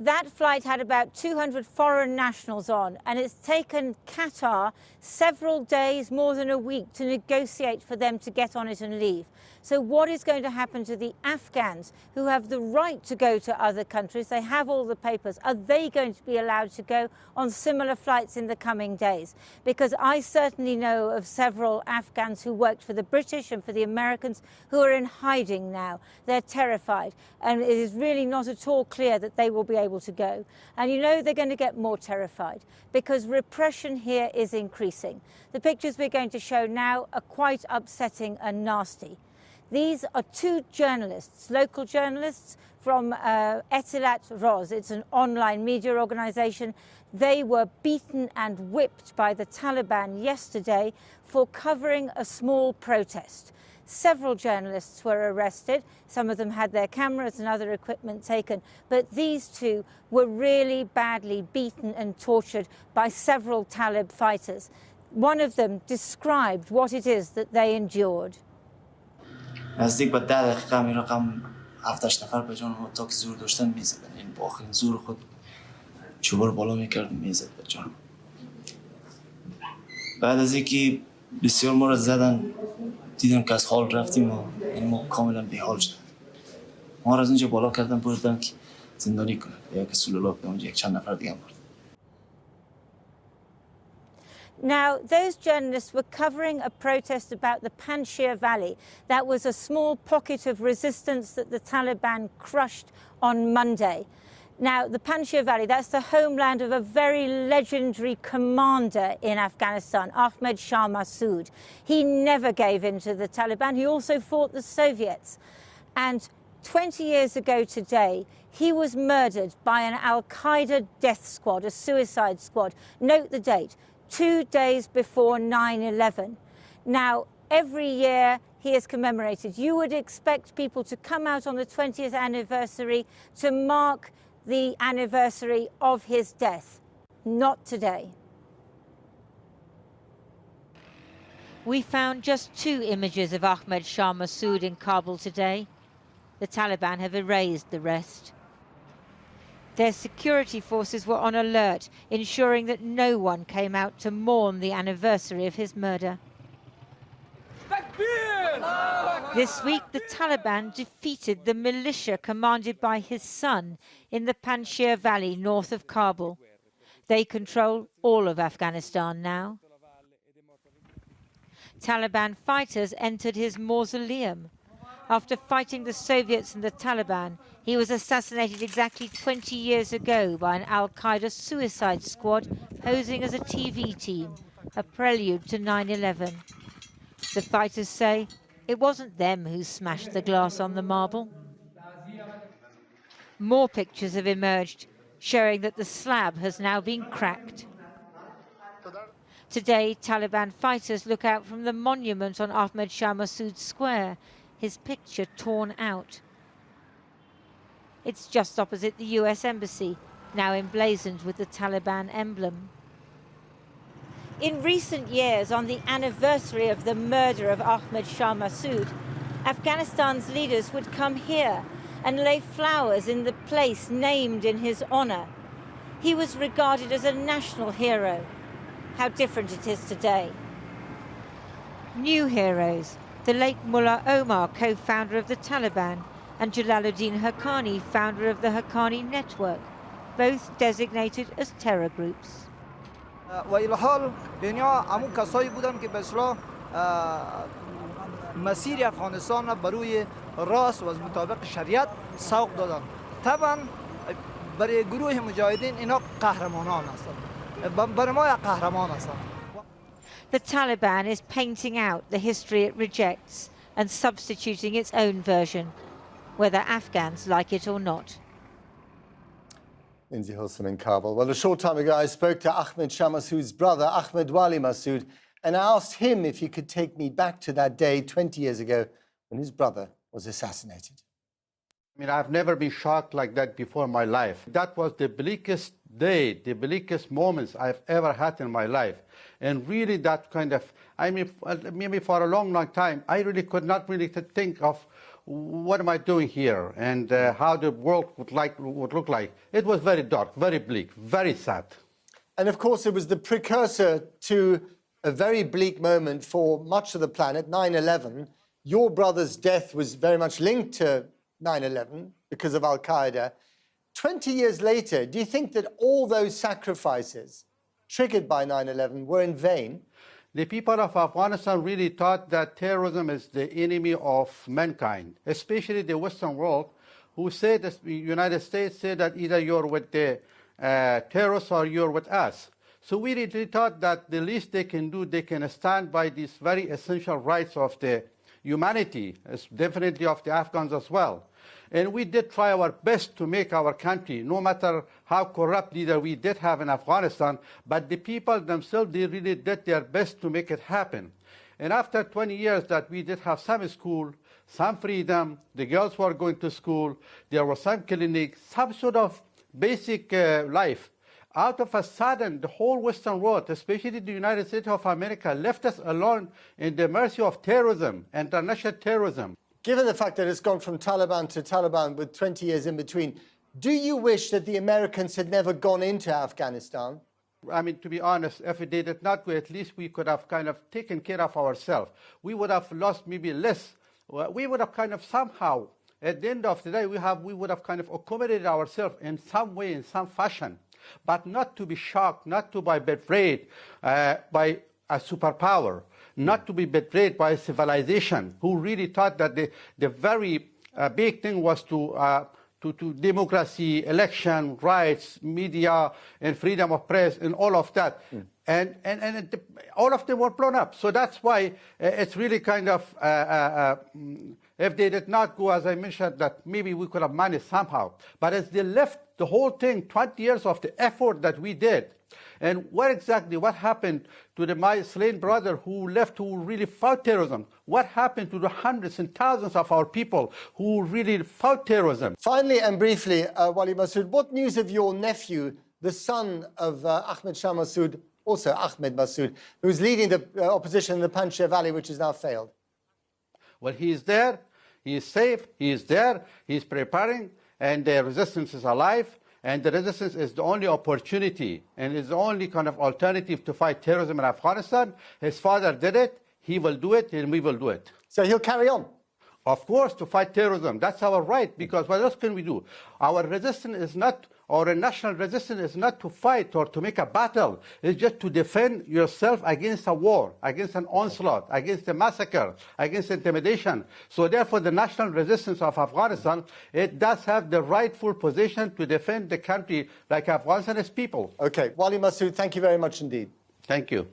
That flight had about 200 foreign nationals on, and it's taken Qatar several days, more than a week, to negotiate for them to get on it and leave. So what is going to happen to the Afghans who have the right to go to other countries? They have all the papers. Are they going to be allowed to go on similar flights in the coming days? Because I certainly know of several Afghans who worked for the British and for the Americans who are in hiding now. They're terrified, and it is really not at all clear that they will be able to go. And you know they're going to get more terrified because repression here is increasing. The pictures we're going to show now are quite upsetting and nasty. These are two journalists, local journalists from Etilat Roz. It's an online media organization. They were beaten and whipped by the Taliban yesterday for covering a small protest. Several journalists were arrested. Some of them had their cameras and other equipment taken. But these two were really badly beaten and tortured by several Talib fighters. One of them described what it is that they endured. نزدیک به 10 دقیقه می رقم 7-8 نفر به جان ما تا که زور داشتن میزدن. این با آخرین زور خود چوبر بالا میکرد میزد به جان. بعد از اینکه بسیار ما را زدن دیدم که از حال رفتیم و یعنی ما کاملا بی‌حال شدیم. ما را از اینجا بالا کردن بردن که زندانی کنن. یا که سلولا به اونجا یک چند نفر دیگه برد. Now, those journalists were covering a protest about the Panjshir Valley. That was a small pocket of resistance that the Taliban crushed on Monday. Now, the Panjshir Valley, that's the homeland of a very legendary commander in Afghanistan, Ahmed Shah Massoud. He never gave in to the Taliban. He also fought the Soviets. And 20 years ago today, he was murdered by an al-Qaeda death squad, a suicide squad. Note the date. 2 days before 9/11. Now, every year he is commemorated. You would expect people to come out on the 20th anniversary to mark the anniversary of his death. Not today. We found just 2 images of Ahmed Shah Massoud in Kabul today. The Taliban have erased the rest. Their security forces were on alert, ensuring that no one came out to mourn the anniversary of his murder. This week, the Taliban defeated the militia commanded by his son in the Panjshir Valley north of Kabul. They control all of Afghanistan now. Taliban fighters entered his mausoleum. After fighting the Soviets and the Taliban, he was assassinated exactly 20 years ago by an al-Qaeda suicide squad posing as a TV team, a prelude to 9/11. The fighters say it wasn't them who smashed the glass on the marble. More pictures have emerged, showing that the slab has now been cracked. Today, Taliban fighters look out from the monument on Ahmed Shah Massoud Square, his picture torn out. It's just opposite the US Embassy, now emblazoned with the Taliban emblem. In recent years, on the anniversary of the murder of Ahmed Shah Massoud, Afghanistan's leaders would come here and lay flowers in the place named in his honor. He was regarded as a national hero. How different it is today. New heroes. The late Mullah Omar, co-founder of the Taliban, and Jalaluddin Haqqani, founder of the Haqqani Network, both designated as terror groups. و الى حال اینها همون کسایی بودن که به اصطلاح مسیر افغانستان را بروی راست و از مطابق شریعت سوق دادن. طبعا برای گروه مجاهدین اینا قهرمانان هستند. برای ما قهرمان هستند. The Taliban is painting out the history it rejects and substituting its own version, whether Afghans like it or not. Lindsay Hilson in Kabul. Well, a short time ago, I spoke to Ahmed Shah Massoud's brother, Ahmed Wali Massoud, and I asked him if he could take me back to that day 20 years ago when his brother was assassinated. I mean, I've never been shocked like that before in my life. That was the bleakest day, the bleakest moments I've ever had in my life. And really that kind of, I mean, maybe for a long, long time, I really could not really think of what am I doing here, and how the world would look like. It was very dark, very bleak, very sad. And of course, it was the precursor to a very bleak moment for much of the planet, 9/11. Your brother's death was very much linked to 9/11 because of Al-Qaeda. 20 years later, do you think that all those sacrifices triggered by 9/11 were in vain? The people of Afghanistan really thought that terrorism is the enemy of mankind, especially the Western world, who said, the United States said that either you're with the terrorists or you're with us. So we really thought that the least they can do, they can stand by these very essential rights of the humanity, definitely of the Afghans as well. And we did try our best to make our country, no matter how corrupt leader we did have in Afghanistan, but the people themselves, they really did their best to make it happen. And after 20 years that we did have some school, some freedom, the girls were going to school, there was some clinic, some sort of basic life. Out of a sudden, the whole Western world, especially the United States of America, left us alone in the mercy of terrorism, international terrorism. Given the fact that it's gone from Taliban to Taliban with 20 years in between, do you wish that the Americans had never gone into Afghanistan? I mean, to be honest, if they did not go, at least we could have kind of taken care of ourselves. We would have lost maybe less. We would have kind of somehow, at the end of the day, we would have kind of accommodated ourselves in some way, in some fashion. But not to be shocked, not to be betrayed by a superpower, not to be betrayed by a civilization who really thought that the very big thing was to democracy, election, rights, media, and freedom of press, and all of that. And all of them were blown up. So that's why it's really kind of, if they did not go, as I mentioned, that maybe we could have managed somehow. But as they left the whole thing, 20 years of the effort that we did, and what happened to my slain brother who left, who really fought terrorism? What happened to the hundreds and thousands of our people who really fought terrorism? Finally and briefly, Wali Massoud, what news of your nephew, the son of Ahmed Shah Massoud, also Ahmed Massoud, who's leading the opposition in the Panjshir Valley, which has now failed? Well, he is there, he is safe, he is there, he is preparing, and the resistance is alive. And the resistance is the only opportunity and is the only kind of alternative to fight terrorism in Afghanistan. His father did it, he will do it, and we will do it. So he'll carry on? Of course, to fight terrorism. That's our right, because what else can we do? Our resistance is not, or national resistance is not to fight or to make a battle. It's just to defend yourself against a war, against an onslaught, against a massacre, against intimidation. So therefore, the national resistance of Afghanistan, it does have the rightful position to defend the country like Afghanistan's people. Okay. Wali Massoud, thank you very much indeed. Thank you.